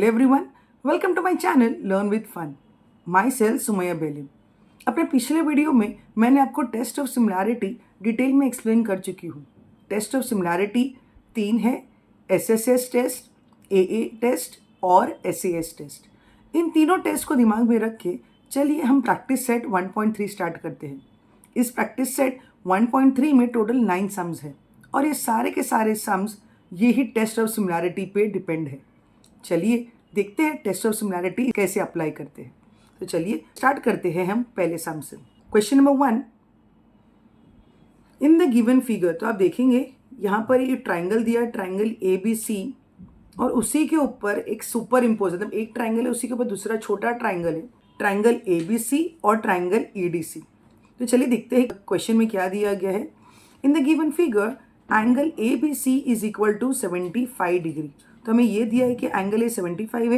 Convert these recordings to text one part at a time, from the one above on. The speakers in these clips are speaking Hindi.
Hello everyone, welcome to my channel learn with fun. Myself Sumaiya Belim. अपने पिछले वीडियो में मैंने आपको टेस्ट ऑफ सिमिलैरिटी डिटेल में एक्सप्लेन कर चुकी हूँ। टेस्ट ऑफ सिमिलैरिटी 3 है, एसएसएस टेस्ट, एए टेस्ट और एसएएस टेस्ट। इन तीनों टेस्ट को दिमाग में रख के चलिए हम प्रैक्टिस सेट 1.3 स्टार्ट करते हैं। इस प्रैक्टिस सेट 1.3 में टोटल 9 सम्स है और ये सारे के सारे सम्स यही टेस्ट ऑफ सिमिलैरिटी पे डिपेंड है। चलिए देखते हैं टेस्ट ऑफ सिमिलैरिटी कैसे अप्लाई करते हैं। तो चलिए स्टार्ट करते हैं हम पहले सम से। Question number 1, in the given figure. तो आप देखेंगे यहाँ पर ये ट्राइंगल दिया है, ट्राइंगल ABC, और उसी के ऊपर एक सुपर इम्पोज, मतलब एक ट्राइंगल है उसी के ऊपर दूसरा छोटा ट्राइंगल है, ट्राइंगल ABC और ट्राइंगल EDC। तो चलिए देखते हैं क्वेश्चन में क्या दिया गया है। In the given figure angle ABC is equal to 75 degree. तो हमें ये दिया है कि एंगल ए 75 है।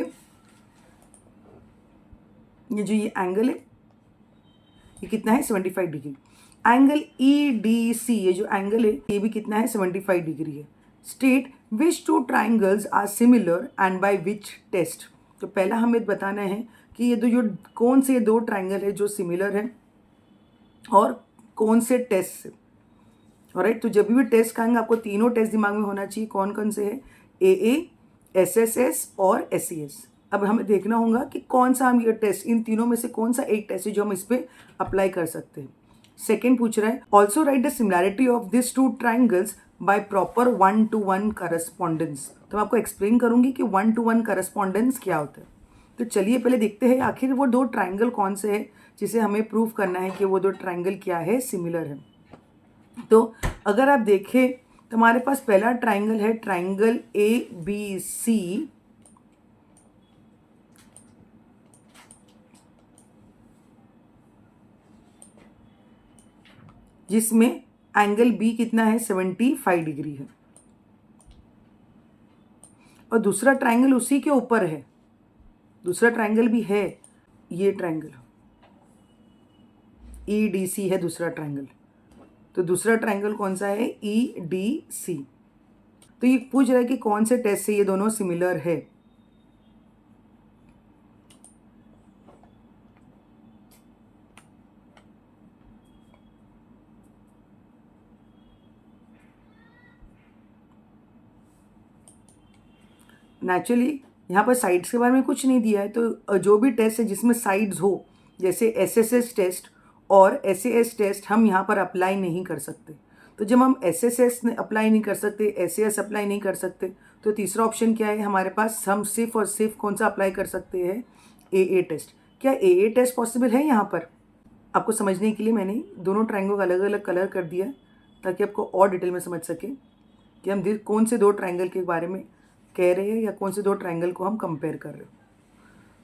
ये जो ये एंगल है ये कितना है, 75 डिग्री। एंगल EDC, ये जो एंगल है ये भी कितना है, 75 डिग्री है। State which two triangles are similar and by which test. तो पहला हमें बताना है कि ये जो कौन से दो ट्राइंगल है जो सिमिलर है और कौन से टेस्ट से। ऑलराइट, तो जब भी टेस्ट कहेंगे आपको तीनों टेस्ट दिमाग में होना चाहिए। कौन कौन से है, AA, SSS और SES। अब हमें देखना होगा कि कौन सा हम ये टेस्ट, इन तीनों में से कौन सा एक टेस्ट है जो हम इस पे अप्लाई कर सकते हैं। सेकेंड पूछ रहा है, also right the similarity of this two triangles by proper 1-to-1 correspondence. तो मैं आपको एक्सप्लेन करूंगी कि 1-to-1 करस्पॉन्डेंस क्या होता है। तो चलिए पहले देखते हैं आखिर वो दो ट्राइंगल कौन से है जिसे हमें प्रूव करना है कि वो दो ट्राइंगल क्या है, सिमिलर है। तो अगर आप देखें तो हमारे पास पहला ट्राइंगल है ट्राइंगल ABC, जिसमें एंगल B कितना है, 75 डिग्री है। और दूसरा ट्राइंगल उसी के ऊपर है, दूसरा ट्राइंगल भी है, ये ट्राइंगल EDC है दूसरा ट्राइंगल। तो दूसरा ट्राइंगल कौन सा है, EDC। तो ये पूछ रहा है कि कौन से टेस्ट से ये दोनों सिमिलर है। नेचुरली यहाँ पर साइड्स के बारे में कुछ नहीं दिया है, तो जो भी टेस्ट है जिसमें साइड्स हो, जैसे SSS टेस्ट और SAS टेस्ट, हम यहाँ पर अप्लाई नहीं कर सकते। तो जब हम SSS अप्लाई नहीं कर सकते, SAS अप्लाई नहीं कर सकते, तो तीसरा ऑप्शन क्या है हमारे पास, हम सिर्फ और सिर्फ कौन सा अप्लाई कर सकते हैं, AA टेस्ट। क्या AA टेस्ट पॉसिबल है यहाँ पर? आपको समझने के लिए मैंने दोनों ट्राइंगल का अलग अलग कलर कर दिया ताकि आपको और डिटेल में समझ सके कि हम कौन से दो ट्राइंगल के बारे में कह रहे हैं या कौन से दो ट्राइंगल को हम कंपेयर कर रहे हो।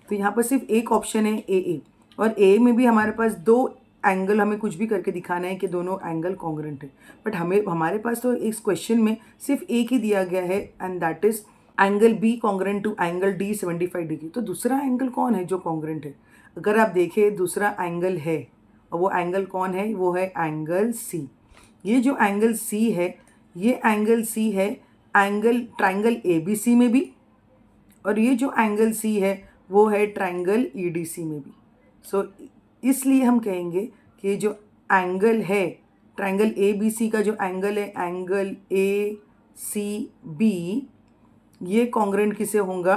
तो यहाँ पर सिर्फ एक ऑप्शन है AA, और AA में भी हमारे पास दो एंगल, हमें कुछ भी करके दिखाना है कि दोनों एंगल कॉन्ग्रुएंट है। बट हमारे पास तो इस क्वेश्चन में सिर्फ एक ही दिया गया है, and that is angle B congruent to angle D 75 degree. तो दूसरा एंगल कौन है जो कॉन्ग्रुएंट है? अगर आप देखें दूसरा एंगल है, और वो एंगल कौन है, वो है एंगल C। ये जो एंगल C है, ये एंगल C है एंगल ट्राइंगल ABC में भी, और ये जो एंगल C है वो है ट्राइंगल EDC में भी। सो इसलिए हम कहेंगे कि जो एंगल है ट्राइंगल ABC का, जो एंगल है एंगल ACB, ये कॉन्ग्रुएंट किसे होगा,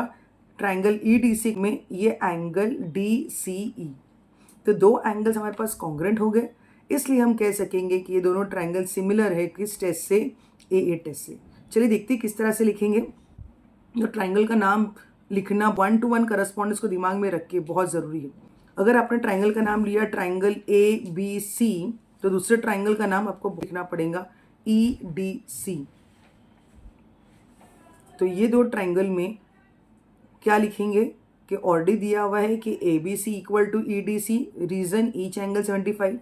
ट्राइंगल EDC में ये एंगल DCE। तो दो एंगल्स हमारे पास कॉन्ग्रुएंट हो गए, इसलिए हम कह सकेंगे कि ये दोनों ट्राइंगल सिमिलर है किस टेस्ट से, AA टेस्ट से। चलिए देखते हैं किस तरह से लिखेंगे। तो ट्राइंगल का नाम लिखना 1-to-1 करस्पॉन्डेंस को दिमाग में रख के बहुत ज़रूरी है। अगर आपने ट्राइंगल का नाम लिया ट्राइंगल ABC, तो दूसरे ट्राइंगल का नाम आपको लिखना पड़ेगा EDC। तो ये दो ट्राइंगल में क्या लिखेंगे कि ऑलरेडी दिया हुआ है कि ABC equal to EDC, reason each angle 75,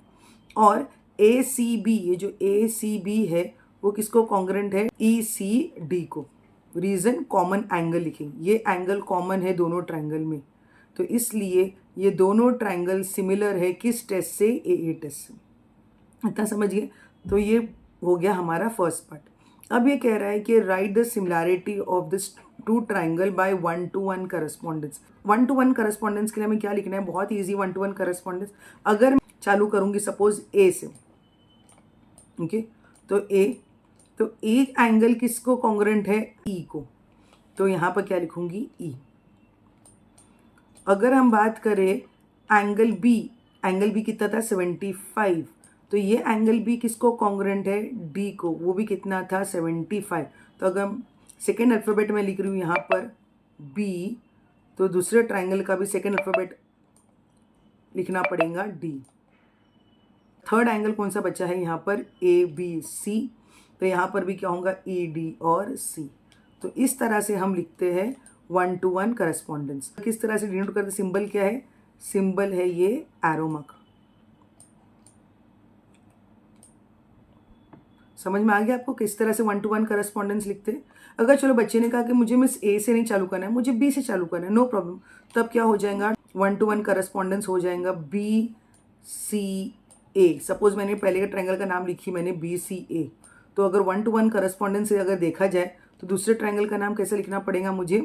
और ACB, ये जो ACB है वो किसको कॉन्ग्रुएंट है, ECD को। रीजन कॉमन एंगल लिखेंगे, ये एंगल कॉमन है दोनों ट्राइंगल में, तो इसलिए ये दोनों ट्राइंगल सिमिलर है किस टेस्ट से, AA टेस्ट से। इतना समझिए। तो ये हो गया हमारा फर्स्ट पार्ट। अब ये कह रहा है कि write the similarity of this two triangle by 1-to-1 correspondence. 1-to-1 correspondence के लिए हमें क्या लिखना है, बहुत ईजी 1-to-1 करस्पॉन्डेंस। अगर मैं चालू करूंगी सपोज ए से, ओके, तो एक एंगल किसको कॉन्ग्रेंट है, ई को, तो यहाँ पर क्या लिखूंगी, ई। अगर हम बात करें एंगल बी कितना था, 75, तो ये एंगल बी किसको कॉन्ग्रेंट है, डी को, वो भी कितना था, 75। तो अगर हम सेकेंड अल्फ़ाबेट में लिख रही हूँ यहाँ पर बी, तो दूसरे ट्राइंगल का भी सेकेंड अल्फ़ाबेट लिखना पड़ेगा डी। थर्ड एंगल कौन सा बचा है यहाँ पर, ए बी सी, तो यहाँ पर भी क्या होगा, ई डी और सी। तो इस तरह से हम लिखते हैं 1-to-1 करस्पॉन्डेंस। किस तरह से डिनोट करते, सिंबल क्या है, सिंबल है ये एरो मार्क। समझ में आ गया आपको किस तरह से 1-to-1 करस्पॉन्डेंस लिखते हैं। अगर चलो बच्चे ने कहा कि मुझे मिस ए से नहीं चालू करना है, मुझे बी से चालू करना है, नो प्रॉब्लम, तब क्या हो जाएगा, 1-to-1 करस्पॉन्डेंस हो जाएगा बी सी ए। सपोज मैंने पहले के ट्रायंगल का नाम लिखी मैंने बी सी ए, तो अगर 1-to-1 करस्पॉन्डेंस से अगर देखा जाए तो दूसरे ट्रायंगल का नाम कैसे लिखना पड़ेगा मुझे,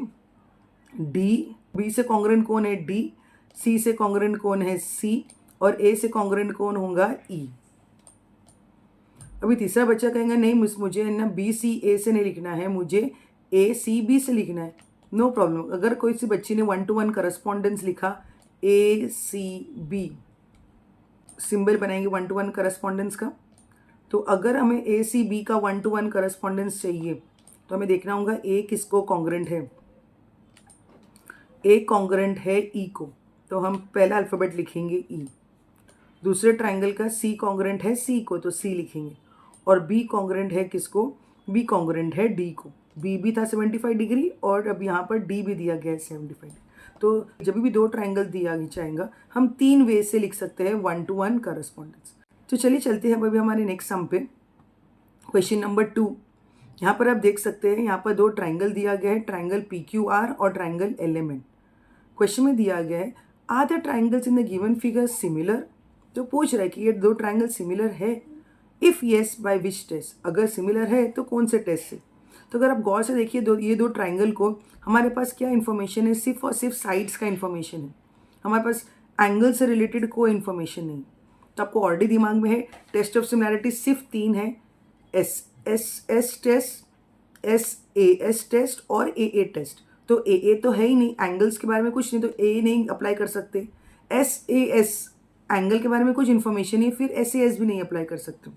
डी। बी से कॉन्ग्रेंट कौन है, डी। सी से कॉन्ग्रेंट कौन है, सी। और ए से कॉन्ग्रेंट कौन होगा, ई। अभी तीसरा बच्चा कहेंगे नहीं मिस मुझे ना बी सी ए से नहीं लिखना है, मुझे ए सी बी से लिखना है, नो प्रॉब्लम। अगर कोई सी बच्ची ने 1-to-1 करस्पॉन्डेंस लिखा ए सी बी, सिंबल बनाएंगे 1-to-1 करस्पॉन्डेंस का। तो अगर हमें ए सी बी का 1-to-1 करस्पॉन्डेंस चाहिए तो हमें देखना होगा ए किसको कॉन्ग्रेंट है, ए कॉन्ग्रेंट है ई को, तो हम पहला अल्फ़ाबेट लिखेंगे ई। दूसरे ट्राइंगल का सी कॉन्ग्रेंट है सी को, तो सी लिखेंगे। और बी कॉन्ग्रेंट है किसको, बी कॉन्ग्रेंट है डी को। बी भी था 75 डिग्री और अब यहाँ पर डी भी दिया गया है 75। तो जब भी दो ट्राइंगल दिया जाएगा हम 3 वे से लिख सकते हैं 1-to-1 करस्पॉन्डेंस। तो चलिए चलते हैं अभी हमारे नेक्स्ट सम पे, क्वेश्चन नंबर 2। यहाँ पर आप देख सकते हैं, यहाँ पर 2 ट्राइंगल दिया गया है, ट्राइंगल पी क्यू आर और triangle L M N. Question में दिया गया है are the triangles in the given figure similar. तो पूछ रहा है कि ये 2 ट्राइंगल सिमिलर है, if yes by which test, अगर सिमिलर है तो कौन से टेस्ट से। तो अगर आप गौर से देखिए ये दो ट्राइंगल को, हमारे पास क्या इन्फॉर्मेशन है, सिर्फ और सिर्फ साइड्स का इन्फॉर्मेशन है, हमारे पास एंगल से रिलेटेड कोई इन्फॉर्मेशन नहीं। तो आपको ऑलरेडी दिमाग में है टेस्ट ऑफ सिमिलैरिटी सिर्फ 3 है, S S test, S test और ए टेस्ट। तो ए तो है ही नहीं, एंगल्स के बारे में कुछ नहीं, तो ए नहीं अप्लाई कर सकते। एस एंगल के बारे में कुछ इन्फॉर्मेशन नहीं, फिर एस भी नहीं अप्लाई कर सकते।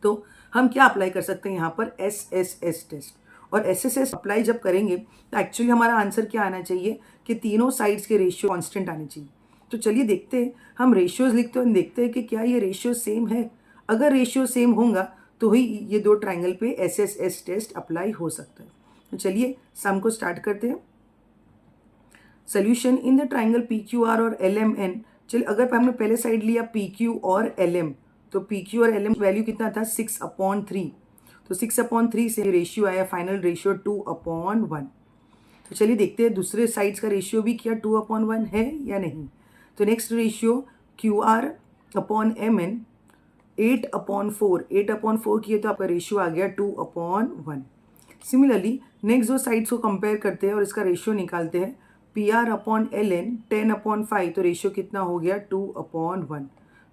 तो हम क्या अप्लाई कर सकते हैं यहाँ पर, एस टेस्ट। और एस अप्लाई जब करेंगे तो एक्चुअली हमारा आंसर क्या आना चाहिए कि तीनों साइड्स के रेशियो कांस्टेंट आने चाहिए। तो चलिए देखते हैं, हम रेशियोज लिखते हैं, देखते हैं कि क्या ये रेशियो सेम है। अगर रेशियो सेम होगा तो ही ये 2 ट्राइंगल पे एस टेस्ट अप्लाई हो सकता है। तो चलिए सम को स्टार्ट करते हैं। Solution in the triangle P Q R और एल एम एन। चलिए अगर हमने पहले साइड लिया पी क्यू और एल एम, तो पी क्यू और एल एम वैल्यू कितना था, 6/3। तो 6/3 से रेशियो आया फाइनल रेशियो 2/1। तो चलिए देखते हैं दूसरे साइड्स का रेशियो भी क्या 2/1 है या नहीं। तो next ratio Q R upon M N 8/4, 8/4 किए तो आपका रेशियो आ गया 2/1। सिमिलरली नेक्स्ट दो साइड्स को कंपेयर करते हैं और इसका रेशियो निकालते हैं, P R upon L N 10/5, तो रेशियो कितना हो गया 2/1।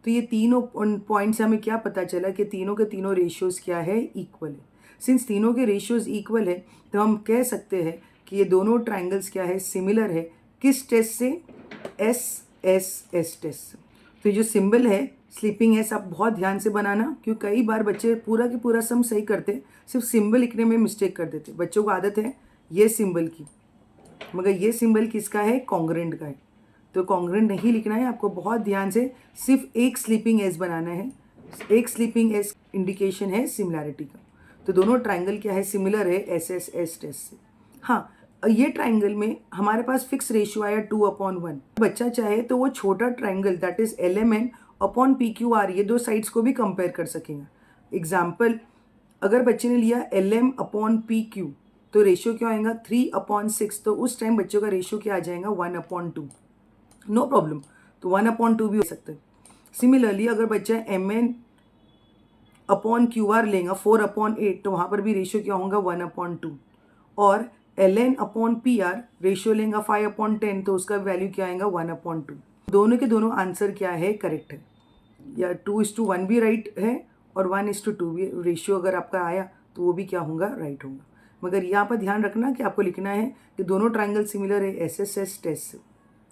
तो ये तीनों पॉइंट से हमें क्या पता चला कि तीनों के तीनों रेशियोज़ क्या है, इक्वल है। सिंस तीनों के रेशियोज़ इक्वल है तो हम कह सकते हैं कि ये दोनों ट्राइंगल्स क्या है, सिमिलर है। किस टेस्ट से, एस टेस्ट से। तो जो सिंबल है स्लीपिंग एस, आप बहुत ध्यान से बनाना, क्योंकि कई बार बच्चे पूरा की पूरा सम सही करते, सिर्फ सिंबल लिखने में मिस्टेक कर देते। बच्चों को आदत है ये सिंबल की, मगर ये सिंबल किसका है, कॉन्ग्रेंट का है। तो कॉन्ग्रेंट नहीं लिखना है आपको, बहुत ध्यान से सिर्फ एक स्लीपिंग एस बनाना है। एक स्लीपिंग एस इंडिकेशन है सिमिलैरिटी का। तो दोनों ट्राइंगल क्या है, सिमिलर है एस टेस्ट से। हाँ, ये ट्राइंगल में हमारे पास फिक्स रेशियो आया 2/1। बच्चा चाहे तो वो छोटा triangle that is L M N upon P Q R, ये 2 साइड्स को भी कंपेयर कर सकेगा। एग्जाम्पल, अगर बच्चे ने लिया L M upon P Q, तो रेशियो क्या आएगा 3/6, तो उस टाइम बच्चों का रेशियो क्या आ जाएगा 1/2, नो प्रॉब्लम। तो 1/2 भी हो सकता है। सिमिलरली अगर बच्चा M N upon Q R लेगा 4/8, तो वहाँ पर भी रेशियो क्या होगा 1/2। और ln upon P R, ratio लेंगे 5/10 तो उसका वैल्यू क्या आएगा 1/2। दोनों के दोनों आंसर क्या है, करेक्ट है, या 2:1 भी राइट है और 1:2 भी रेशियो अगर आपका आया तो वो भी क्या होगा, राइट होगा। मगर यहाँ पर ध्यान रखना कि आपको लिखना है कि दोनों ट्राइंगल सिमिलर है एसएसएस टेस्ट से।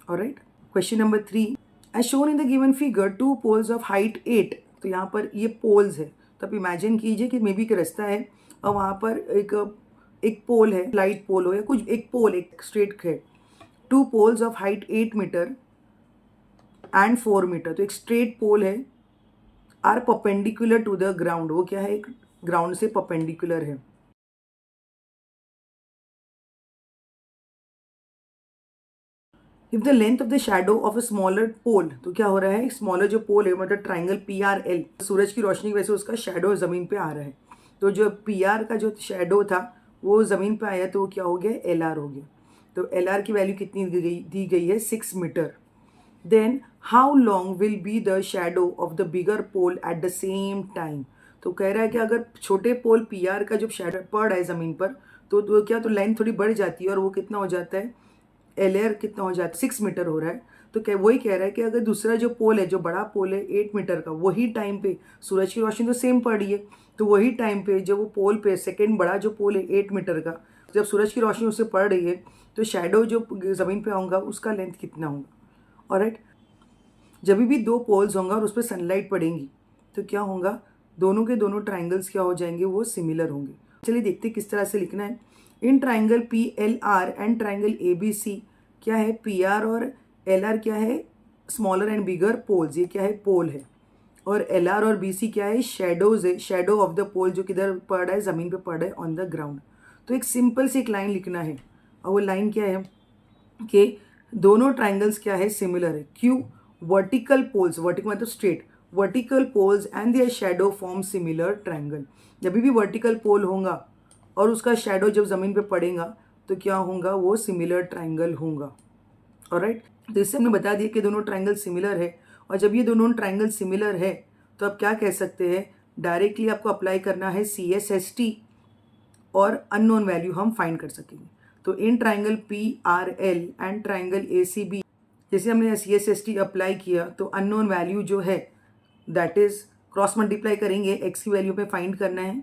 Alright, question number 3, as shown in the given figure 2 poles of height 8। तो यहाँ पर ये पोल्स है, तो आप इमेजिन कीजिए कि मे बी एक रास्ता है और वहाँ पर एक पोल है, लाइट पोल हो या कुछ, एक पोल एक स्ट्रेट है, 2 poles of height 8 metre and 4 metre. तो एक स्ट्रेट पोल है, are perpendicular to the ground, वो क्या है, एक ग्राउंड से परपेंडिकुलर है। If the length of the shadow of a smaller pole, तो क्या हो रहा है, स्मॉलर जो पोल है मतलब ट्राइंगल पी आर एल, सूरज की रोशनी की वजह से उसका शेडो जमीन पे आ रहा है, तो जो पी आर का जो शेडो था वो जमीन पे आया तो वो क्या हो गया, एल आर हो गया। तो एल आर की वैल्यू कितनी दी गई है, 6 metre. Then how long will be the shadow of the bigger pole at the same time. तो कह रहा है कि अगर छोटे पोल पी आर का जब शेडो पड़ रहा है ज़मीन पर तो क्या, तो लाइन थोड़ी बढ़ जाती है और वो कितना हो जाता है, एल एयर कितना हो जाता है, 6 मीटर हो रहा है। तो क्या वही कह रहा है कि अगर दूसरा जो पोल है, जो बड़ा पोल है 8 मीटर का, वही टाइम पे सूरज की रोशनी तो सेम पड़ रही है, तो वही टाइम पे जब वो पोल पे सेकेंड बड़ा जो पोल है 8 मीटर का, जब सूरज की रोशनी उससे पड़ रही है तो शेडो जो ज़मीन पे होगा उसका लेंथ कितना होगा। ऑलराइट, जब भी दो पोल्स होंगे और उस पर सनलाइट पड़ेंगी तो क्या होगा, दोनों के दोनों ट्राइंगल्स क्या हो जाएंगे, वो सिमिलर होंगे। चलिए देखते हैं किस तरह से लिखना है। In triangle P L R and triangle A B C, क्या है, पी आर और एल आर क्या है, स्मॉलर एंड बिगर पोल्स, ये क्या है, पोल है, और एल आर और बी सी क्या है, शेडोज है, शेडो ऑफ द पोल जो किधर पड़ रहा है, ज़मीन पे पड़ रहा है, ऑन द ग्राउंड। तो एक सिंपल सी एक लाइन लिखना है और वो लाइन क्या है कि दोनों ट्राइंगल्स क्या है, सिमिलर है। क्यों, वर्टिकल पोल्स, वर्टिकल मतलब straight, vertical poles and their shadow form similar triangle. जब भी वर्टिकल पोल होगा और उसका शैडो जब ज़मीन पे पड़ेगा तो क्या होगा, वो सिमिलर ट्राइंगल होगा। ऑलराइट, तो इससे हमने बता दिया कि दोनों ट्राइंगल सिमिलर है, और जब ये दोनों ट्राइंगल सिमिलर है तो आप क्या कह सकते हैं, डायरेक्टली आपको अप्लाई करना है CSST और अननोन वैल्यू हम फाइंड कर सकेंगे। तो in triangle PRL and triangle ACB, जैसे हमने CSST अप्लाई किया तो अननोन वैल्यू जो है दैट इज क्रॉस मल्टीप्लाई करेंगे, x की वैल्यू पे फाइंड करना है,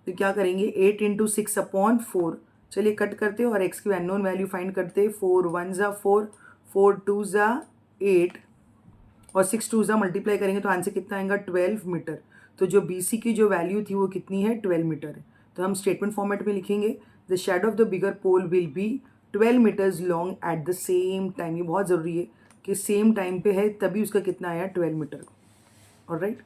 तो क्या करेंगे 8 × 6/4। चलिए कट करते हैं और x की अननोन वैल्यू फाइंड करते हैं। 4 1 ज़ा 4, 4 2 ज़ा 8 और 6 2 ज़ा मल्टीप्लाई करेंगे तो आंसर कितना आएगा, 12 मीटर। तो जो BC की जो वैल्यू थी वो कितनी है, 12 मीटर है। तो हम स्टेटमेंट फॉर्मेट में लिखेंगे, the shadow of the bigger pole will be 12 metres long at the same time. ये बहुत ज़रूरी है कि सेम टाइम पे है तभी उसका कितना आया, 12 मीटर। ऑलराइट,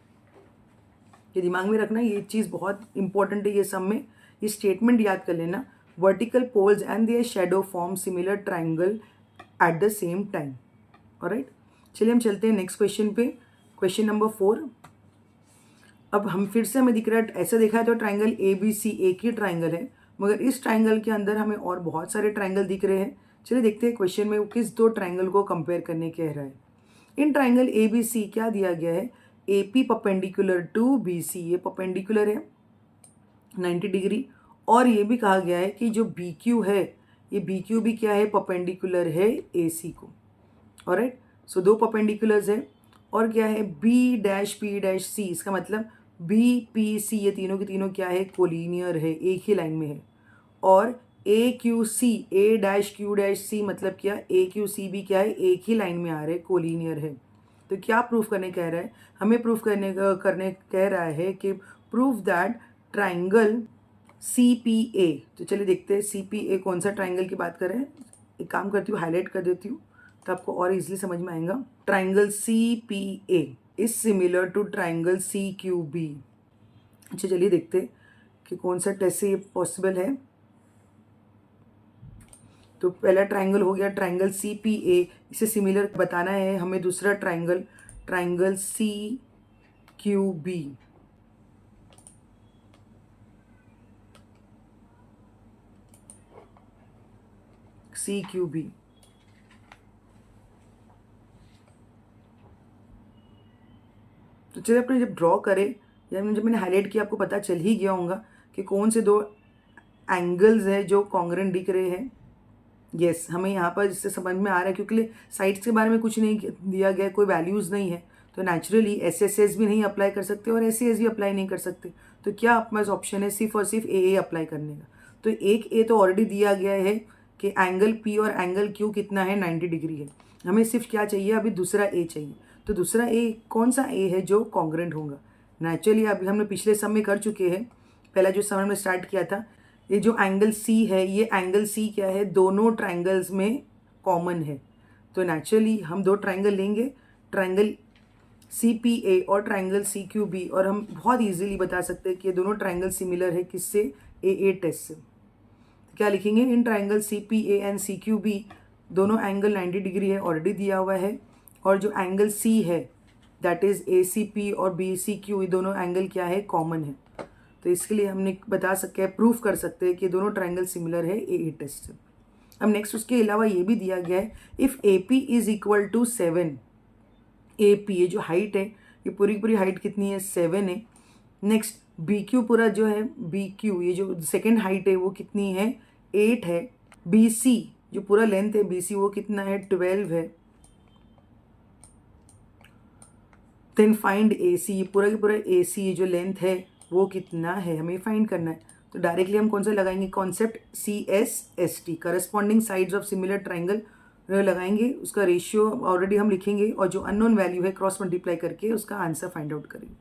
ये दिमाग में रखना, ये चीज़ बहुत इंपॉर्टेंट है। ये सब में ये स्टेटमेंट याद कर लेना, vertical poles and their shadow form similar triangle at the same time. Alright, चलिए हम चलते हैं नेक्स्ट क्वेश्चन पे, क्वेश्चन नंबर 4। अब हम फिर से हमें दिख रहा है, ऐसा देखा है तो ट्राइंगल ABC एक ही ट्राइंगल है, मगर इस ट्राइंगल के अंदर हमें और बहुत सारे ट्राइंगल दिख रहे हैं। चलिए देखते हैं क्वेश्चन में वो किस दो ट्राइंगल को कंपेयर करने कह रहा है। इन ट्राइंगल ABC क्या दिया गया है, AP परपेंडिकुलर टू BC, ये परपेंडिकुलर है 90 डिग्री, और ये भी कहा गया है कि जो BQ है, ये BQ भी क्या है, परपेंडिकुलर है AC को। ऑलराइट, सो दो परपेंडिकुलर्स है, और क्या है B'P', इसका मतलब BPC, ये तीनों के तीनों क्या है, कोलिनियर है, एक ही लाइन में है। और AQC, A', मतलब क्या, AQC भी क्या है, एक ही लाइन में आ रहे, कोलिनियर है। तो क्या प्रूफ करने कह रहा है, हमें प्रूफ करने कह रहा है कि प्रूफ दैट ट्राइंगल CPA। तो चलिए देखते हैं CPA कौन सा ट्राइंगल की बात कर रहे हैं। एक काम करती हूँ, हाईलाइट कर देती हूँ तो आपको और इजीली समझ में आएगा। Triangle CPA is similar to triangle CQB। अच्छा चलिए देखते हैं कि कौन सा टेस्ट से ये पॉसिबल है। तो पहला ट्राइंगल हो गया ट्राइंगल CPA, इसे सिमिलर बताना है हमें दूसरा ट्राइंगल, ट्राइंगल CQB। CQB, तो चलिए अपने जब ड्रॉ करें या जब मैंने हाईलाइट किया आपको पता चल ही गया होगा कि कौन से दो एंगल्स है जो कॉन्ग्रेंट दिख रहे हैं। यस, हमें यहाँ पर इससे समझ में आ रहा है क्योंकि साइड्स के बारे में कुछ नहीं दिया गया, कोई वैल्यूज़ नहीं है, तो नेचुरली एस एस एस भी नहीं अप्लाई कर सकते और एस सी एस भी अप्लाई नहीं कर सकते। तो क्या आपके पास ऑप्शन है सिर्फ और सिर्फ ए अप्लाई करने का। तो एक ए तो ऑलरेडी दिया गया है कि एंगल पी और एंगल क्यू कितना है, 90 डिग्री है। हमें सिर्फ क्या चाहिए, अभी दूसरा ए चाहिए। तो दूसरा ए कौन सा ए है जो कॉन्ग्रेंट होगा। नेचुरली अभी हमने पिछले सम में कर चुके हैं, पहला जो सम हमने स्टार्ट किया था, ये जो एंगल सी है, ये एंगल सी क्या है, दोनों ट्राइंगल्स में कॉमन है। तो नेचुरली हम दो ट्राइंगल लेंगे, ट्राइंगल सी पी ए और ट्राइंगल सी क्यू बी, और हम बहुत इजीली बता सकते हैं कि ये दोनों ट्राइंगल सिमिलर है किससे, ए टेस्ट से। तो क्या लिखेंगे, in triangle C P A and C Q B दोनों एंगल 90 डिग्री है, ऑलरेडी दिया हुआ है। और जो एंगल सी है that is A C P और बी सी क्यू, ये दोनों एंगल क्या है, कॉमन है। तो इसके लिए हमने बता सकते हैं, प्रूफ कर सकते हैं कि दोनों ट्राइंगल सिमिलर है ए टेस्ट से। अब नेक्स्ट उसके अलावा ये भी दिया गया है, if A P is equal to 7, A P ये जो हाइट है, ये पूरी पूरी हाइट कितनी है, 7 है। नेक्स्ट बी क्यू पूरा जो है, बी क्यू ये जो सेकेंड हाइट है वो कितनी है, 8 है। बी सी जो पूरा लेंथ है, बी सी वो कितना है, 12 है। देन फाइंड ए सी, ये पूरा की पूरा ए सी ये जो लेंथ है वो कितना है, हमें फाइंड करना है। तो डायरेक्टली हम कौन सा लगाएंगे, concept C S S T, corresponding sides of similar triangle लगाएंगे, उसका रेशियो ऑलरेडी हम लिखेंगे और जो अननोन वैल्यू है क्रॉस मल्टीप्लाई करके उसका आंसर फाइंड आउट करेंगे।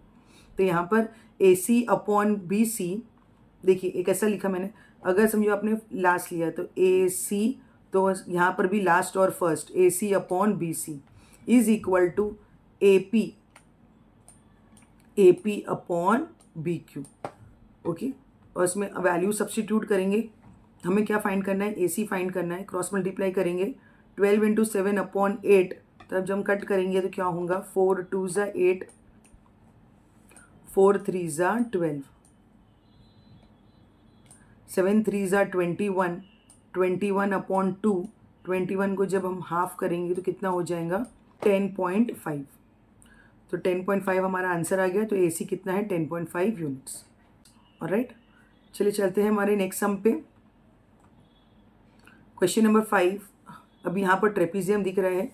तो यहाँ पर ए सी अपॉन बी सी, देखिए एक ऐसा लिखा मैंने, अगर समझो आपने लास्ट लिया तो ए सी, तो यहाँ पर भी लास्ट और first, A C upon B C is equal to A P upon B Q. Okay, और इसमें वैल्यू सब्सटीट्यूट करेंगे, हमें क्या फाइंड करना है, ए सी फाइंड करना है, क्रॉस मल्टीप्लाई करेंगे 12 इंटू 7 अपॉन 8, तब जब हम कट करेंगे तो क्या होगा, 4 2 ज़ा 8, 4 3 ज़ा 12, 7 3 ज़ा 21, 21 अपॉन 2, 21 को जब हम हाफ करेंगे तो कितना हो जाएगा, 10.5। तो 10.5 हमारा आंसर आ गया। तो ए सी कितना है, 10.5 यूनिट्स। ऑलराइट, चलिए चलते हैं हमारे नेक्स्ट सम पे। क्वेश्चन नंबर 5, अभी यहाँ पर ट्रेपीजियम दिख रहा है,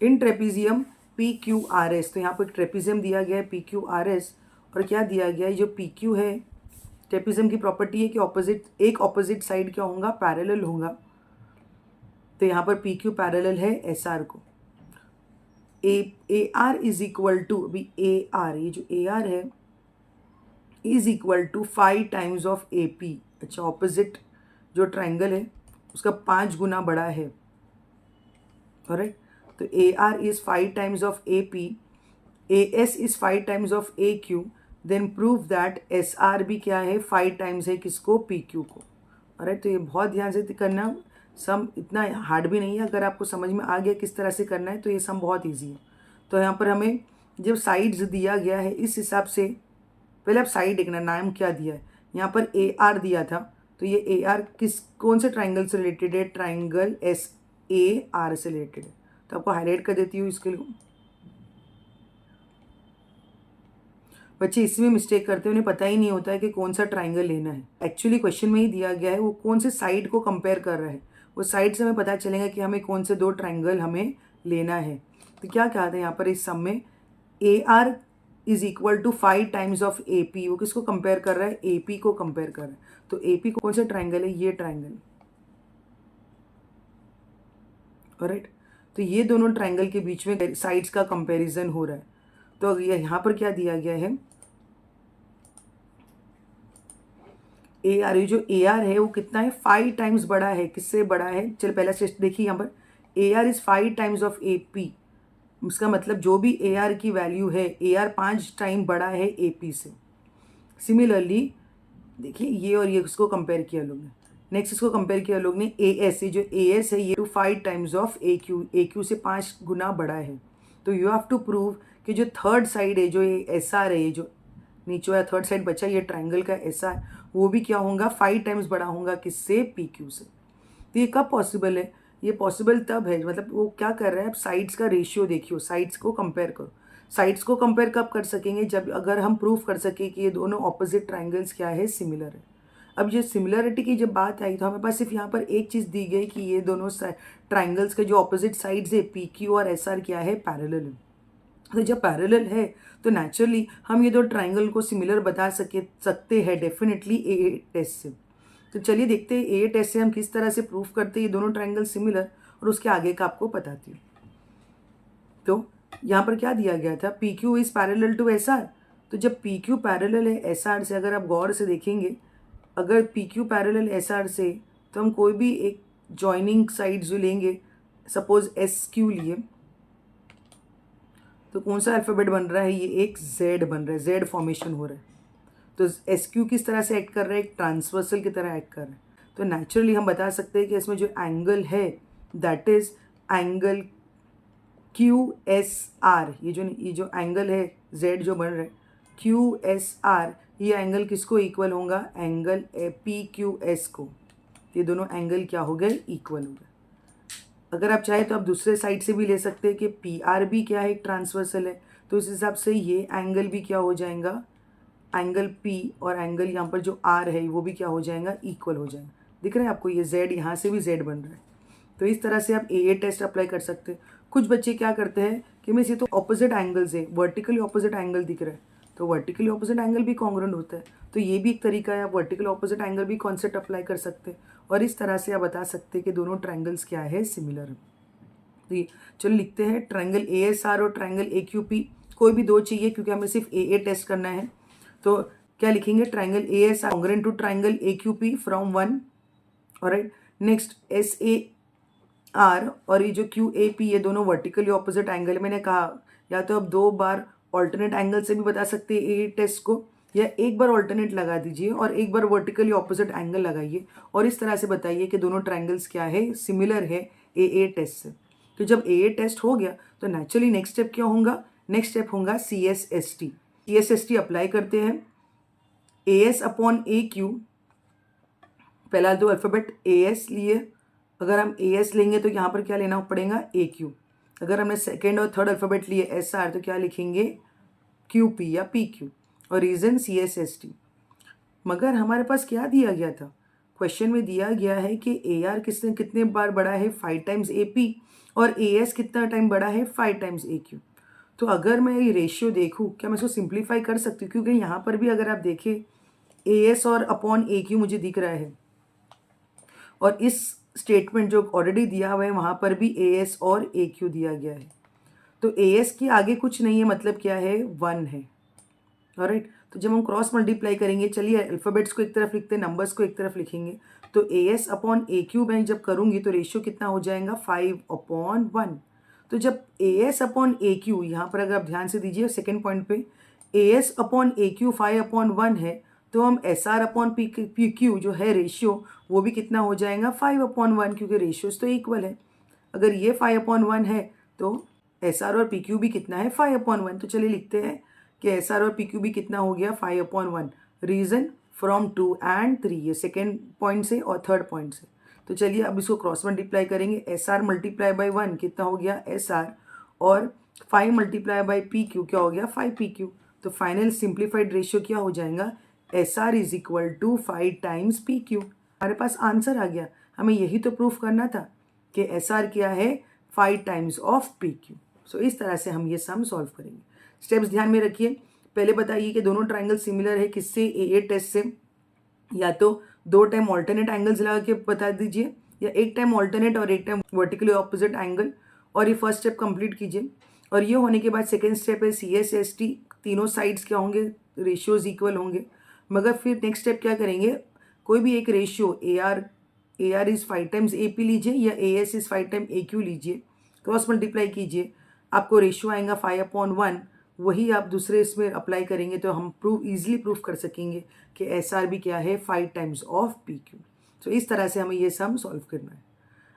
in trapezium P Q R S. तो यहाँ पर ट्रेपीजियम दिया गया है पी क्यू आर एस, और क्या दिया गया है, जो पी क्यू है, ट्रेपीजियम की प्रॉपर्टी है कि एक ऑपोजिट साइड क्या होगा, पैरेलल होगा। तो यहाँ पर पी क्यू पैरेलल है एस आर को। A R is equal to, अभी ए आर, ये जो ए आर है is equal to 5 times of A P. अच्छा, ऑपोजिट जो ट्राइंगल है उसका 5 गुना बड़ा है। ऑलराइट, तो A R is 5 times of A P, A S is 5 times of A Q, then prove that S R भी क्या है, 5 टाइम्स है किसको, पी क्यू को। ऑलराइट, तो ये बहुत ध्यान से करना, सम इतना हार्ड भी नहीं है, अगर आपको समझ में आ गया किस तरह से करना है तो ये सम बहुत ईजी है। तो यहाँ पर हमें जब साइड्स दिया गया है इस हिसाब से, पहले आप साइड देखना, नाम क्या दिया है, यहाँ पर ए आर दिया था, तो ये ए आर कौन से ट्राइंगल से रिलेटेड है, ट्राइंगल एस ए आर से रिलेटेड है। तो आपको हाईलाइट कर देती हूँ इसके लिए। बच्चे इसमें मिस्टेक करते हैं, उन्हें पता ही नहीं होता है कि कौन सा ट्राइंगल लेना है। एक्चुअली क्वेश्चन में ही दिया गया है वो कौन से साइड को कंपेयर कर रहा है, वो साइड से हमें पता चलेगा कि हमें कौन से दो ट्राइंगल हमें लेना है। तो क्या कहा था यहाँ पर इस सम में, A R is equal to 5 times of A P, वो किसको कंपेयर कर रहा है, ए पी को कंपेयर कर रहा है। तो ए पी कौन सा ट्राइंगल है, ये ट्राइंगल। ऑलराइट, तो ये दोनों ट्राइंगल के बीच में साइड्स का कंपैरिजन हो रहा है। तो यहाँ पर क्या दिया गया है, ए आर, ये जो ए आर है वो कितना है, 5 टाइम्स बड़ा है, किससे बड़ा है, चलो पहला स्टेप देखिए यहाँ पर, ए R is 5 times of A P, उसका मतलब जो भी ए आर की वैल्यू है, ए आर 5 टाइम बड़ा है ए पी से। सिमिलरली देखिए ये और ये इसको कंपेयर किया लोग ने, नेक्स्ट इसको कंपेयर किया लोग ने ए एस, जो ए एस है ये 5 टाइम्स ऑफ ए क्यू से 5 गुना बड़ा है। तो यू हैव टू प्रूव कि जो थर्ड साइड है, जो ये एस आर है, जो नीचे वाला थर्ड साइड बचा ये ट्राइंगल का एस आर, वो भी क्या होगा, 5 टाइम्स बड़ा होगा किससे, पी क्यू से। तो ये कब पॉसिबल है, ये पॉसिबल तब है, मतलब वो क्या कर रहा है, साइड्स का रेशियो देखियो, साइड्स को कंपेयर करो। साइड्स को कंपेयर कब कर सकेंगे, जब अगर हम प्रूफ कर सके कि ये दोनों ऑपोजिट ट्राइंगल्स क्या है, सिमिलर है। अब ये सिमिलरिटी की जब बात आई तो हमें पास सिर्फ यहाँ पर एक चीज़ दी गई कि ये दोनों ट्राइंगल्स के जो ऑपोजिट साइड्स है पी क्यू और एस आर क्या है, पैरेलल है। तो जब पैरेलल है तो नेचुरली हम ये दो ट्राइंगल को सिमिलर बता सकते हैं डेफिनेटली ए टेस्ट से। तो चलिए देखते हैं ए टेस्ट से हम किस तरह से प्रूफ करते हैं ये दोनों ट्राइंगल सिमिलर, और उसके आगे का आपको बताती हूँ। तो यहाँ पर क्या दिया गया था, P Q is parallel to S R. तो जब पी क्यू पैरेलल है एस आर से, अगर आप गौर से देखेंगे, अगर P Q parallel S R से तो हम कोई भी एक जॉइनिंग साइड जो लेंगे, सपोज एस क्यू लिए, तो कौन सा अल्फ़ाबेट बन रहा है, ये एक जेड बन रहा है, जेड फॉर्मेशन हो रहा है। तो एस क्यू किस तरह से एक्ट कर रहा है, एक ट्रांसवर्सल की तरह एक्ट कर रहा है। तो नेचुरली हम बता सकते हैं कि इसमें जो एंगल है that is angle Q S R. ये जो एंगल है जेड जो बन रहा है क्यू एस आर, ये एंगल किसको इक्वल होगा, एंगल पी क्यू एस को। ये दोनों एंगल क्या हो गए, इक्वल हो गए। अगर आप चाहे तो आप दूसरे साइड से भी ले सकते हैं कि पी आर भी क्या है, एक ट्रांसवर्सल है, तो इस हिसाब से ये एंगल भी क्या हो जाएगा, एंगल पी और एंगल यहाँ पर जो आर है वो भी क्या हो जाएगा, इक्वल हो जाएगा। दिख रहा है आपको, ये जेड यहाँ से भी जेड बन रहा है। तो इस तरह से आप ए टेस्ट अप्लाई कर सकते हैं। कुछ बच्चे क्या करते हैं कि मैं ये तो ऑपोजिट एंगल्स है, वर्टिकली ऑपोजिट एंगल दिख रहा है, तो वर्टिकली ऑपोजिट एंगल भी कॉन्ग्रुएंट होता है। तो ये भी एक तरीका है, आप वर्टिकल ऑपोजिट एंगल भी कॉन्सेप्ट अप्लाई कर सकते हैं, और इस तरह से आप बता सकते हैं कि दोनों ट्राइंगल्स क्या है, सिमिलर है। तो ये चलो लिखते हैं, ट्राइंगल ए एस आर और ट्राइंगल ए क्यू पी, कोई भी दो चाहिए क्योंकि हमें सिर्फ ए टेस्ट करना है। तो क्या लिखेंगे, triangle A S R congruent to triangle A Q P from 1, alright. Next S A R और ये जो क्यू ए पी, ये दोनों वर्टिकली ऑपोजिट एंगल। मैंने कहा या तो आप दो बार ऑल्टरनेट एंगल से भी बता सकते हैं ए टेस्ट को, या एक बार ऑल्टरनेट लगा दीजिए और एक बार वर्टिकली ऑपोजिट एंगल लगाइए, और इस तरह से बताइए कि दोनों ट्राइंगल्स क्या है, सिमिलर है ए टेस्ट से। तो जब ए टेस्ट हो गया तो नेचुरली नेक्स्ट स्टेप क्या होगा, नेक्स्ट स्टेप होगा C S S T. C S S T apply करते हैं, A S upon A Q, पहला दो अल्फ़ाबेट ए एस लिए, अगर हम ए एस लेंगे तो यहाँ पर क्या लेना पड़ेगा, ए क्यू। अगर हमने सेकेंड और थर्ड अल्फ़ाबेट लिए एस आर तो क्या लिखेंगे, क्यू पी या पी क्यू, और reason C S S T. मगर हमारे पास क्या दिया गया था, क्वेश्चन में दिया गया है कि ए आर कितने बार बड़ा है, 5 टाइम्स ए पी, और ए एस कितना टाइम बड़ा है, 5 टाइम्स ए क्यू। तो अगर मैं ये रेशियो देखूँ, क्या मैं इसको सिंप्लीफाई कर सकती हूँ, क्योंकि यहाँ पर भी अगर आप देखें ए एस और अपॉन ए क्यू मुझे दिख रहा है, और इस स्टेटमेंट जो ऑलरेडी दिया हुआ है वहाँ पर भी ए एस और ए क्यू दिया गया है। तो ए एस के आगे कुछ नहीं है, मतलब क्या है, 1 है, ऑलराइट। तो जब हम क्रॉस मल्टीप्लाई करेंगे, चलिए अल्फ़ाबेट्स को एक तरफ लिखते हैं, नंबर्स को एक तरफ लिखेंगे, तो ए एस अपॉन ए क्यू मैं जब करूँगी तो रेशियो कितना हो जाएगा, 5/1। तो जब ए एस अपॉन ए क्यू, यहाँ पर अगर आप ध्यान से दीजिए सेकेंड पॉइंट पे, ए एस अपॉन ए क्यू 5/1 है, तो हम S R upon P Q जो है रेशियो, वो भी कितना हो जाएगा, 5/1, क्योंकि रेशियोज तो इक्वल है। अगर ये 5/1 है तो एस आर और पी क्यू भी कितना है, 5/1। तो चलिए लिखते हैं कि एस आर और पी क्यू भी कितना हो गया, 5/1। रीज़न फ्रॉम 2 and 3, ये सेकेंड पॉइंट से और थर्ड पॉइंट से। तो चलिए अब इसको क्रॉस मल्टीप्लाई करेंगे, एस आर मल्टीप्लाई बाई 1 कितना हो गया, एस आर, और 5 मल्टीप्लाई बाई पी क्यू क्या हो गया, 5 पी क्यू। तो फाइनल सिंप्लीफाइड रेशियो क्या हो जाएगा, S R is equal to 5 times P Q. हमारे पास आंसर आ गया, हमें यही तो प्रूफ करना था कि एस आर क्या है, 5 टाइम्स ऑफ पी क्यू। सो इस तरह से हम ये सम सॉल्व करेंगे। स्टेप्स ध्यान में रखिए, पहले बताइए कि दोनों ट्राइंगल सिमिलर है किससे, ए टेस्ट से। या तो 2 टाइम ऑल्टरनेट एंगल्स लगा के बता दीजिए, या एक टाइम ऑल्टरनेट और एक टाइम वर्टिकली ऑपोजिट एंगल, और ये फर्स्ट स्टेप कंप्लीट कीजिए। और ये होने के बाद सेकेंड स्टेप है सी एस एस टी, तीनों साइड्स क्या होंगे, रेशियोज इक्वल होंगे। मगर फिर नेक्स्ट स्टेप क्या करेंगे, कोई भी एक ratio A R is 5 times A P लीजिए, या A S is 5 time A Q लीजिए, क्रॉस मल्टीप्लाई कीजिए, आपको रेशियो आएगा 5/1। वही आप दूसरे इसमें अप्लाई करेंगे तो हम ईजिली प्रूफ कर सकेंगे कि एस आर भी क्या है, 5 टाइम्स ऑफ पी क्यू। तो इस तरह से हमें ये सम सॉल्व करना है।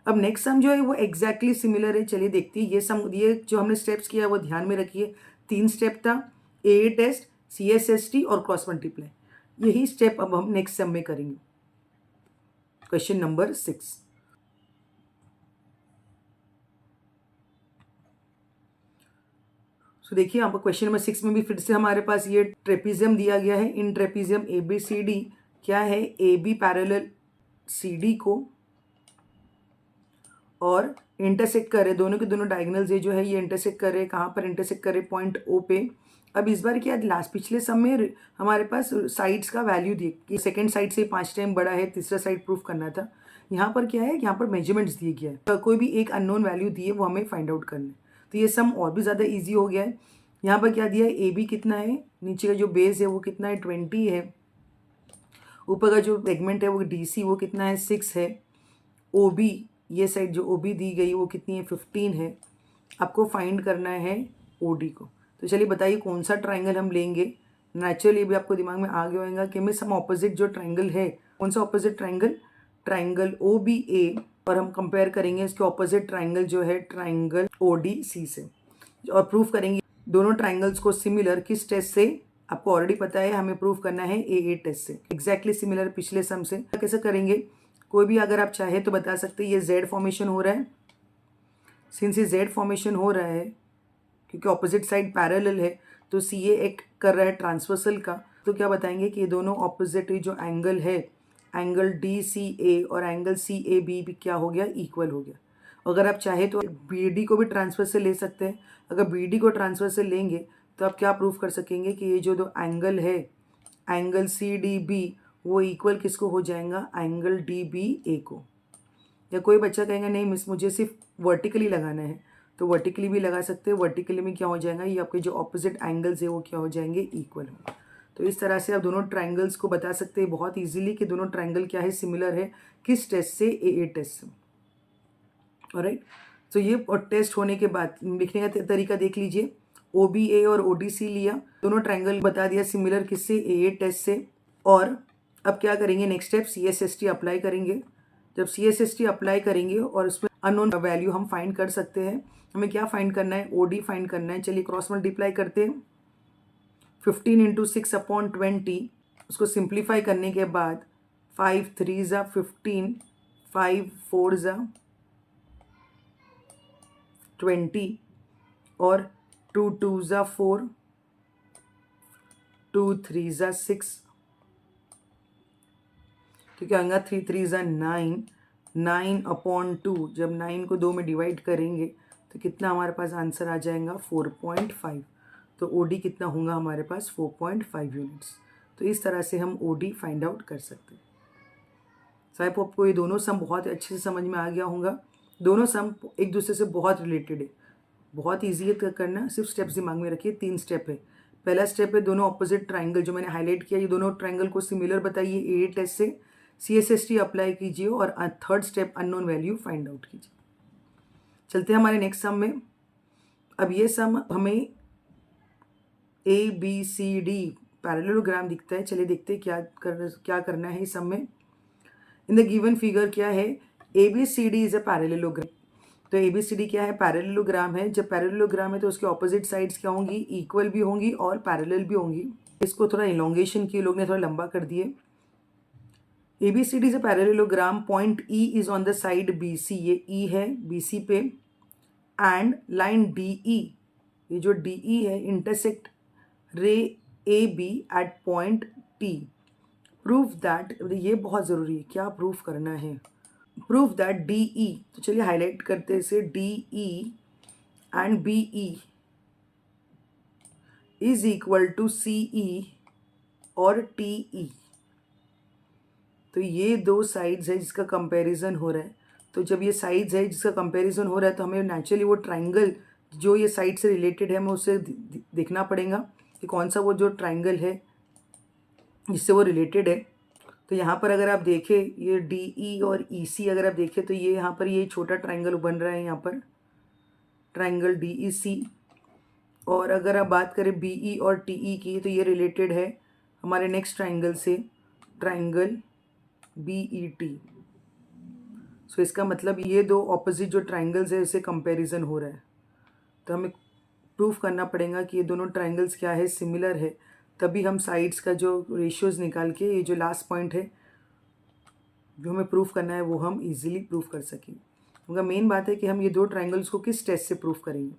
अब नेक्स्ट सम जो है वो एग्जैक्टली सिमिलर है, चलिए देखते हैं। ये जो हमने स्टेप्स किया वो ध्यान में रखिए, 3 स्टेप था, A test, C S S T और क्रॉस मल्टीप्लाई। यही स्टेप अब हम नेक्स्ट सम में करेंगे। क्वेश्चन नंबर 6, तो देखिए यहाँ पर क्वेश्चन नंबर 6 में भी फिर से हमारे पास ये ट्रेपिजियम दिया गया है। इन trapezium A B C D क्या है, A B parallel C D को और इंटरसेक्ट करे, दोनों के दोनों डायगोनल्स ये जो है ये इंटरसेक्ट करे, कहाँ पर इंटरसेक्ट करे, पॉइंट ओ पे। अब इस बार क्या, लास्ट पिछले सम में हमारे पास साइड्स का वैल्यू दिए कि सेकंड साइड से 5 टाइम बड़ा है, तीसरा साइड प्रूफ करना था। यहाँ पर क्या है, यहाँ पर मेजरमेंट्स दिए गया है, तो कोई भी एक अननोन वैल्यू दिए वो हमें फाइंड आउट करना है। तो ये सम और भी ज़्यादा ईजी हो गया है। यहाँ पर क्या दिया है, ए बी कितना है, नीचे का जो बेस है वो कितना है 20 है, ऊपर का जो सेगमेंट है वो डी सी वो कितना है 6 है, ओ बी ये साइड जो ओ बी दी गई वो कितनी है 15 है। आपको फाइंड करना है ओ डी को। तो चलिए बताइए कौन सा ट्राइंगल हम लेंगे। नेचुरली भी आपको दिमाग में आ गया होगा कि हमें सम ऑपोजिट जो ट्राइंगल है, कौन सा opposite triangle, triangle O B A, और हम कंपेयर करेंगे इसके ऑपोजिट ट्राइंगल जो है ट्राइंगल ओ डी सी से, और प्रूफ करेंगे दोनों ट्राइंगल्स को सिमिलर किस टेस्ट से। आपको ऑलरेडी पता है हमें प्रूफ करना है ए टेस्ट से, एग्जैक्टली सिमिलर पिछले सम से। कैसे करेंगे, कोई भी अगर आप चाहे तो बता सकते हैं। ये जेड फॉर्मेशन हो रहा है, सिंस ये जेड फॉर्मेशन हो रहा है क्योंकि ऑपोजिट साइड पैरेलल है, तो सी ए एक कर रहा है ट्रांसवर्सल का, तो क्या बताएंगे कि ये दोनों ऑपोजिट जो एंगल है, एंगल डी सी ए और एंगल सी ए बी भी क्या हो गया, इक्वल हो गया। अगर आप चाहे तो बी डी को भी ट्रांसफर से ले सकते हैं। अगर बी डी को ट्रांसफर से लेंगे तो आप क्या प्रूफ कर सकेंगे कि ये जो दो एंगल है, एंगल सी डी बी, वो इक्वल किसको हो जाएगा, एंगल डी बी ए को। या कोई बच्चा कहेगा नहीं मिस मुझे सिर्फ वर्टिकली लगाना है, तो वर्टिकली भी लगा सकते हैं। वर्टिकली में क्या हो जाएगा, ये आपके जो ऑपोजिट एंगल्स है वो क्या हो जाएंगे, इक्वल हो। तो इस तरह से आप दोनों ट्राइंगल्स को बता सकते हैं बहुत इजीली कि दोनों ट्राइंगल क्या है, सिमिलर है किस टेस्ट से, ए टेस्ट से। ऑलराइट, तो ये और टेस्ट होने के बाद लिखने का तरीका देख लीजिए। ओ बी ए और ओ डी सी लिया, दोनों ट्राइंगल बता दिया सिमिलर किससे, ए टेस्ट से। और अब क्या करेंगे, next step C S S T apply करेंगे। जब C S S T apply करेंगे और उसमें अननोन वैल्यू हम फाइंड कर सकते हैं। हमें क्या फाइंड करना है, ओ डी फाइंड करना है। चलिए क्रॉस मल्टीप्लाई करते हैं, 15 इंटू 6/20, उसको सिंप्लीफाई करने के बाद 5 3 ज़ा 15, 5 4 ज़ा 20 और 2 2 ज़ा 4, 2 3 ज़ा 6, तो क्या होगा 3 3 ज़ा 9, 9/2। जब 9 को 2 में डिवाइड करेंगे तो कितना हमारे पास आंसर आ जाएगा 4.5। तो ओडी कितना होगा हमारे पास 4.5 यूनिट्स। तो इस तरह से हम ओडी फाइंड आउट कर सकते हैं। साहब आपको ये दोनों सम बहुत अच्छे से समझ में आ गया होगा। दोनों सम एक दूसरे से बहुत रिलेटेड है, बहुत ईजी है करना। सिर्फ स्टेप्स दिमाग में रखिए, 3 स्टेप है। पहला स्टेप है दोनों ऑपोजिट ट्राइंगल जो मैंने हाईलाइट किया, ये दोनों ट्राइंगल को सिमिलर बताइए ए टेस्ट से, C S S T apply कीजिए और third step unknown value find out कीजिए। चलते हैं हमारे नेक्स्ट सम में। अब ये सम हमें A B C D parallelogram दिखता है। चलिए देखते हैं क्या करना है इस सम में। इन द गिवन फिगर क्या है, A B C D is a parallelogram. तो ए बी सी डी क्या है, पैरेललोग्राम है। जब पैरेललोग्राम है तो उसके ऑपोजिट साइड्स क्या होंगी, इक्वल भी होंगी और पैरेलल भी होंगी। इसको थोड़ा इलोंगेशन किए लोग ने, थोड़ा लंबा कर दिए। A B C D is a parallelogram, point E is on the side B C, ये ई है बी सी पे, एंड लाइन डी ई, ये जो डी ई है intersect ray A B at point T. Proof that, ये बहुत ज़रूरी है, क्या प्रूफ करना है, प्रूफ दैट डी ई, तो चलिए हाईलाइट करते हैं इसे, D E and B E is equal to C E और टी ई। तो ये दो साइड्स है जिसका कंपैरिजन हो रहा है। तो जब ये साइड्स है जिसका कंपैरिजन हो रहा है तो हमें नेचुरली वो ट्राइंगल जो ये साइड से रिलेटेड है हमें उससे देखना पड़ेगा कि कौन सा वो जो ट्राइंगल है जिससे वो रिलेटेड है। तो यहाँ पर अगर आप देखें ये डी ई और ई सी अगर आप देखें तो ये यहाँ पर ये छोटा ट्राइंगल बन रहा है, यहाँ पर ट्राइंगल डी ई सी। और अगर आप बात करें बी ई और टी ई की तो ये रिलेटेड है हमारे नेक्स्ट ट्राइंगल से, ट्राइंगल बी ई टी। सो इसका मतलब ये दो ऑपोजिट जो ट्राइंगल्स है इससे कंपैरिजन हो रहा है। तो हमें प्रूफ करना पड़ेगा कि ये दोनों ट्राइंगल्स क्या है, सिमिलर है, तभी हम साइड्स का जो रेशियोज निकाल के ये जो लास्ट पॉइंट है जो हमें प्रूफ करना है वो हम इजीली प्रूफ कर सकेंगे। क्योंकि मेन बात है कि हम ये दो ट्राइंगल्स को किस टेस्ट से प्रूफ करेंगे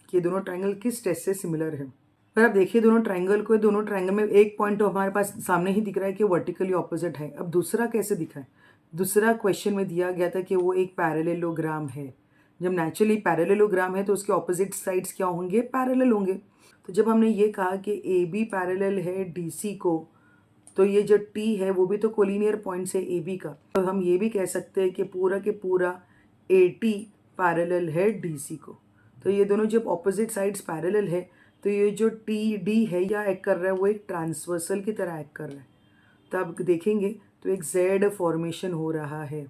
कि ये दोनों ट्राइंगल किस टेस्ट से सिमिलर है। पर आप देखिए दोनों ट्राइंगल को, दोनों ट्राइंगल में एक पॉइंट तो हमारे पास सामने ही दिख रहा है कि वर्टिकली ऑपोजिट है। अब दूसरा कैसे दिखा है? दूसरा क्वेश्चन में दिया गया था कि वो एक पैरेललोग्राम है। जब नेचुरली पैरेललोग्राम है तो उसके ऑपोजिट साइड्स क्या होंगे? पैरेलल होंगे। तो जब हमने ये कहा कि ए बी पैरेलल है डी सी को, तो ये जो टी है वो भी तो कोलिनियर पॉइंट है ए बी का। तो हम ये भी कह सकते हैं कि पूरा के पूरा ए टी पैरेलल है डी सी को। तो ये दोनों जब ऑपोजिट साइड्स पैरेलल है तो ये जो टी डी है या एक्ट कर रहा है वो एक ट्रांसवर्सल की तरह एक्ट कर रहा है। तो आप देखेंगे तो एक जेड फॉर्मेशन हो रहा है।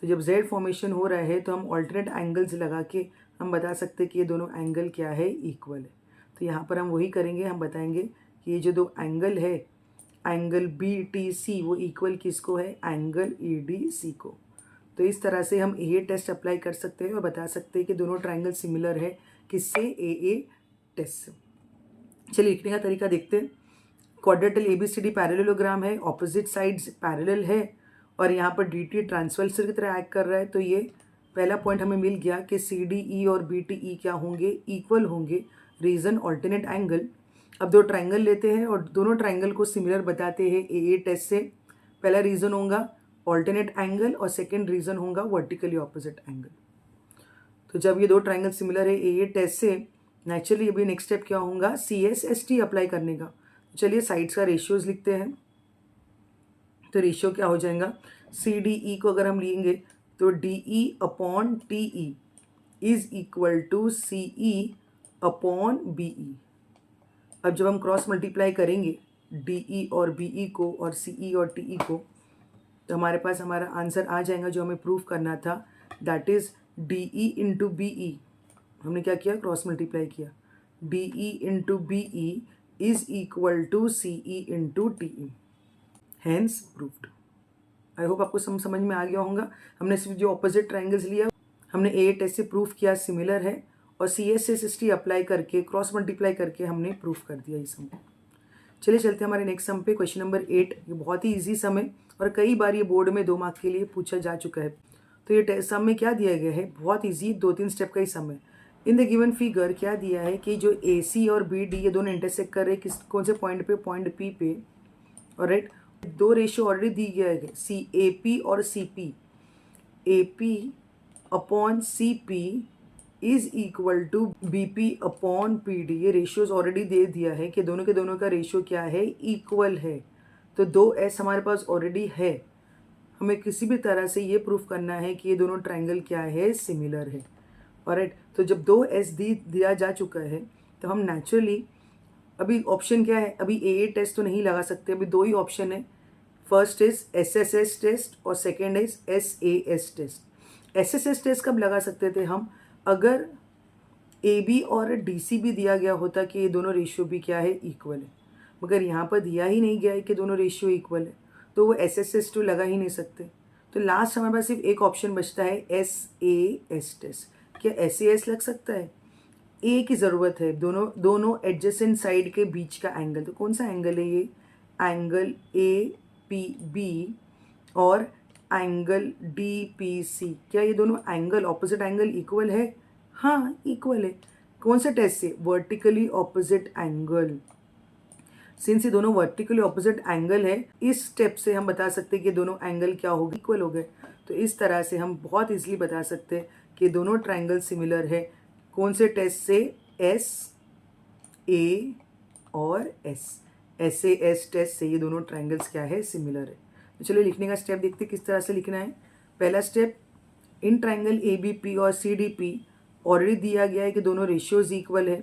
तो जब जेड फॉर्मेशन हो रहा है तो हम ऑल्टरनेट एंगल्स लगा के हम बता सकते हैं कि ये दोनों एंगल क्या है? इक्वल है। तो यहाँ पर हम वही करेंगे, हम बताएंगे कि ये जो दो एंगल है, एंगल बी टी सी, वो इक्वल किसको है? एंगल ई डी सी को। तो इस तरह से हम ए टेस्ट अप्लाई कर सकते हैं और बता सकते हैं कि दोनों ट्राइंगल सिमिलर है। किससे? ए टेस्ट से। चलिए लिखने का तरीका देखते हैं। क्वाड्रेटल ABCD पैरेललोग्राम है, ऑपोजिट साइड्स पैरेलल है और यहाँ पर DT ट्रांसवर्सल की तरह एक्ट कर रहा है। तो ये पहला पॉइंट हमें मिल गया कि CDE और BTE क्या होंगे? इक्वल होंगे। Reason alternate angle. अब दो ट्राइंगल लेते हैं और दोनों ट्राइंगल को सिमिलर बताते हैं ए टेस्ट से। पहला रीज़न होगा ऑल्टरनेट एंगल और सेकेंड रीज़न होगा वर्टिकली ऑपोजिट एंगल। तो जब ये दो ट्राइंगल सिमिलर है ए टेस्ट से, नेचुरली अभी नेक्स्ट स्टेप क्या होगा? CSST अप्लाई करने का। चलिए साइड्स का रेशियोज लिखते हैं। तो रेशियो क्या हो जाएगा? CDE को अगर हम लेंगे तो DE upon TE is equal to CE upon BE। अब जब हम क्रॉस मल्टीप्लाई करेंगे DE और BE को और CE और TE को, तो हमारे पास हमारा आंसर आ जाएगा जो हमें प्रूफ करना था। That is DE into BE। हमने क्या किया? क्रॉस मल्टीप्लाई किया। DE into BE is equal to CE into TE। Hence proved. I hope आपको समझ में आ गया होगा। हमने सिर्फ जो ऑपोजिट ट्राइंगल्स लिया हमने ए टेस्ट से प्रूफ किया सिमिलर है और CSST अप्लाई करके क्रॉस मल्टीप्लाई करके हमने प्रूफ कर दिया ये सम। चलिए चलते हैं हमारे नेक्स्ट सम पे। Question number 8। ये बहुत ही इजी सम है और कई बार ये बोर्ड में 2 मार्क के लिए पूछा जा चुका है। तो ये सम में क्या दिया गया है? बहुत इजी 2-3 स्टेप का ही सम है। इन द गिवन फिगर क्या दिया है कि जो AC और BD ये दोनों इंटरसेक्ट कर रहे हैं कौन से पॉइंट पे? पॉइंट P पे। और राइट, दो रेशियो ऑलरेडी दी गया है CAP और CP। AP upon CP is equal to BP upon PD। ये रेशियोज ऑलरेडी दे दिया है कि दोनों के दोनों का रेशियो क्या है? इक्वल है। तो 2S हमारे पास ऑलरेडी है। हमें किसी भी तरह से ये प्रूफ करना है कि ये दोनों ट्राइंगल क्या है? सिमिलर है। ऑलराइट, तो जब 2S दिया जा चुका है तो हम नेचुरली अभी ऑप्शन क्या है? अभी AA टेस्ट तो नहीं लगा सकते, अभी 2 ही ऑप्शन है। फर्स्ट इज SSS टेस्ट और second is SAS test. SSS test कब लगा सकते थे हम? अगर AB और DC भी दिया गया होता कि ये दोनों रेशियो भी क्या है? इक्वल है। मगर यहाँ पर दिया ही नहीं गया है कि दोनों रेशियो इक्वल है, तो वो SSS तो लगा ही नहीं सकते। तो लास्ट हमारे पास सिर्फ एक ऑप्शन बचता है SAS टेस्ट। क्या SAS लग सकता है? ए की ज़रूरत है, दोनों एडजेसेंट साइड के बीच का एंगल। तो कौन सा एंगल है ये? एंगल APB और एंगल DPC। क्या ये दोनों एंगल ऑपोजिट एंगल इक्वल है? हाँ, इक्वल है। कौन से टेस्ट से? Vertically opposite angle. सिंस ये दोनों वर्टिकली ऑपोजिट एंगल है, इस स्टेप से हम बता सकते हैं कि दोनों एंगल क्या हो गए? इक्वल हो गए। तो इस तरह से हम बहुत इजीली बता सकते हैं कि दोनों ट्राइंगल सिमिलर है। कौन से टेस्ट से? SA और SAS टेस्ट से ये दोनों ट्राइंगल्स क्या है? सिमिलर है। तो चलिए लिखने का स्टेप देखते हैं किस तरह से लिखना है। पहला स्टेप, इन ट्राइंगल ABP और CDP ऑलरेडी दिया गया है कि दोनों रेशियोज इक्वल है।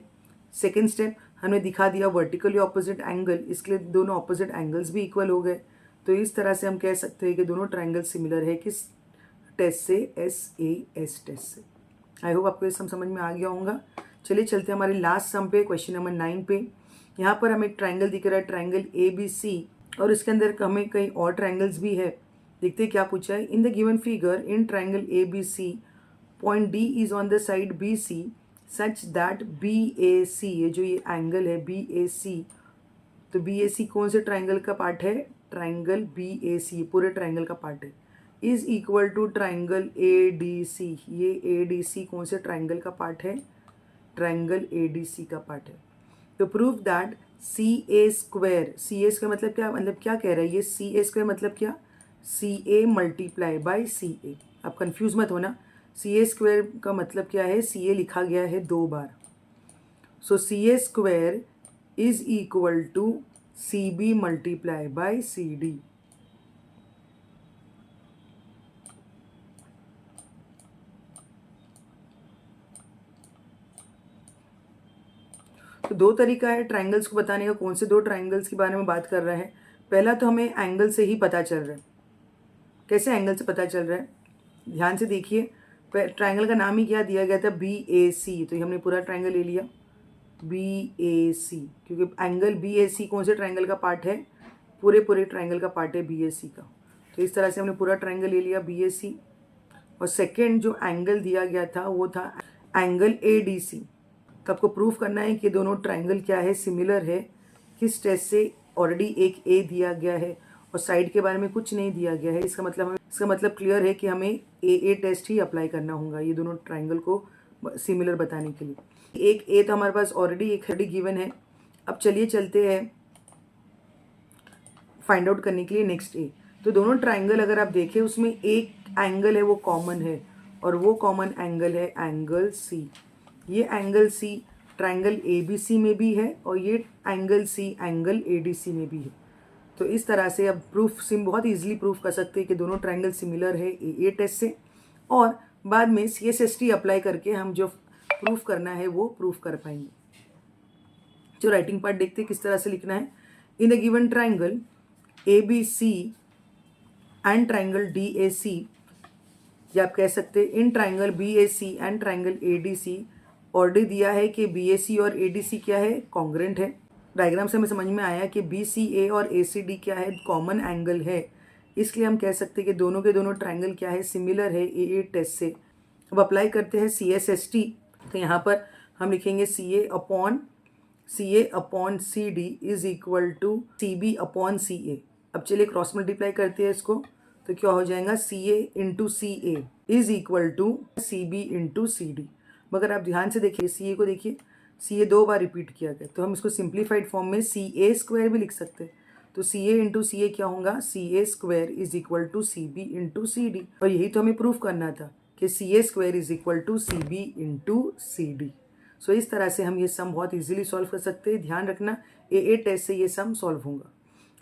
सेकेंड स्टेप, हमने दिखा दिया वर्टिकली ऑपोजिट एंगल, इसके लिए दोनों ऑपोजिट एंगल्स भी इक्वल हो गए। तो इस तरह से हम कह सकते हैं कि दोनों ट्राइंगल सिमिलर है। किस टेस्ट से? SAS टेस्ट से। आई होप आपको ये सम समझ में आ गया होगा। चलिए चलते हैं हमारे लास्ट सम पे, क्वेश्चन नंबर 9 पे। यहाँ पर हमें एक ट्राइंगल दिख रहा है, ट्राइंगल ABC, और इसके अंदर हमें कई और ट्राइंगल्स भी है। देखते हैं क्या पूछा है। In the given figure in triangle ABC point D is on the side BC such that BAC, ये जो ये एंगल है BAC, तो BAC कौन से ट्राइंगल का पार्ट है? ट्राइंगल BAC पूरे ट्राइंगल का पार्ट है। Is equal to triangle ADC, ये ADC कौन से ट्राइंगल का पार्ट है? ट्रायंगल ADC का पार्ट है। तो प्रूव दैट CA² मतलब क्या कह रहा है ये? CA² मतलब क्या? CA multiply by CA। आप कंफ्यूज मत होना, CA² का मतलब क्या है? CA लिखा गया है 2 बार। So CA² is equal to CB multiply by CD। तो 2 तरीका है ट्रायंगल्स को बताने का। कौन से 2 ट्रायंगल्स के बारे में बात कर रहे हैं? पहला तो हमें एंगल से ही पता चल रहा है। कैसे एंगल से पता चल रहा है? ध्यान से देखिए, ट्रायंगल का नाम ही क्या दिया गया था? BAC। तो ये हमने पूरा ट्रायंगल ले लिया BAC, क्योंकि एंगल BAC कौन से ट्रायंगल का पार्ट है? पूरे ट्रायंगल का पार्ट है BAC का। तो इस तरह से हमने पूरा ट्रायंगल ले लिया BAC। और सेकेंड जो एंगल दिया गया था वो था एंगल ADC। तो आपको प्रूफ करना है कि दोनों ट्रायंगल क्या है? सिमिलर है। किस टेस्ट से? ऑलरेडी एक A दिया गया है और साइड के बारे में कुछ नहीं दिया गया है। इसका मतलब क्लियर है कि हमें AA टेस्ट ही अप्लाई करना होगा ये दोनों ट्रायंगल को सिमिलर बताने के लिए। एक A तो हमारे पास ऑलरेडी एक गिवन है। अब चलिए चलते हैं फाइंड आउट करने के लिए नेक्स्ट A। तो दोनों ट्रायंगल अगर आप देखें उसमें एक एंगल है वो कॉमन है, और वो कॉमन एंगल है एंगल C। ये एंगल C ट्रायंगल ABC में भी है और ये एंगल C एंगल ADC में भी है। तो इस तरह से अब बहुत इजीली प्रूफ कर सकते हैं कि दोनों ट्रायंगल सिमिलर है AA टेस्ट से, और बाद में CSST अप्लाई करके हम जो प्रूफ करना है वो प्रूफ कर पाएंगे। जो राइटिंग पार्ट देखते हैं किस तरह से लिखना है। In the given triangle ABC and triangle DAC, या आप कह सकते हैं in triangle BAC and triangle ADC already दिया है कि BAC और ADC क्या है? कॉन्ग्रेंट है। डायग्राम से हमें समझ में आया कि BCA और ACD क्या है? कॉमन एंगल है। इसलिए हम कह सकते हैं कि दोनों के दोनों ट्रायंगल क्या है? सिमिलर है AA टेस्ट से। अब अप्लाई करते हैं CSST। तो यहाँ पर हम लिखेंगे CA upon CD is equal to CB upon CA। अब चलिए क्रॉस मल्टीप्लाई करते हैं इसको, तो क्या हो जाएगा? CA into CA is equal to CB into CD। मगर आप ध्यान से देखिए, CA को देखिए, CA 2 बार रिपीट किया गया, तो हम इसको सिंप्लीफाइड फॉर्म में CA² भी लिख सकते हैं। तो CA इंटू CA क्या होगा? CA² is equal to CB into CD। और यही तो हमें प्रूफ करना था कि CA² is equal to CB into CD। So इस तरह से हम ये सम बहुत इजीली सॉल्व कर सकते हैं। ध्यान रखना AA टेस्ट से ये सम सॉल्व होगा।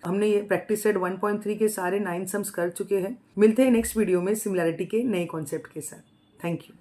हमने ये प्रैक्टिस सेट 1.3 के सारे 9 सम्स कर चुके हैं। मिलते हैं नेक्स्ट वीडियो में सिमिलैरिटी के नए कॉन्सेप्ट के साथ। Thank you.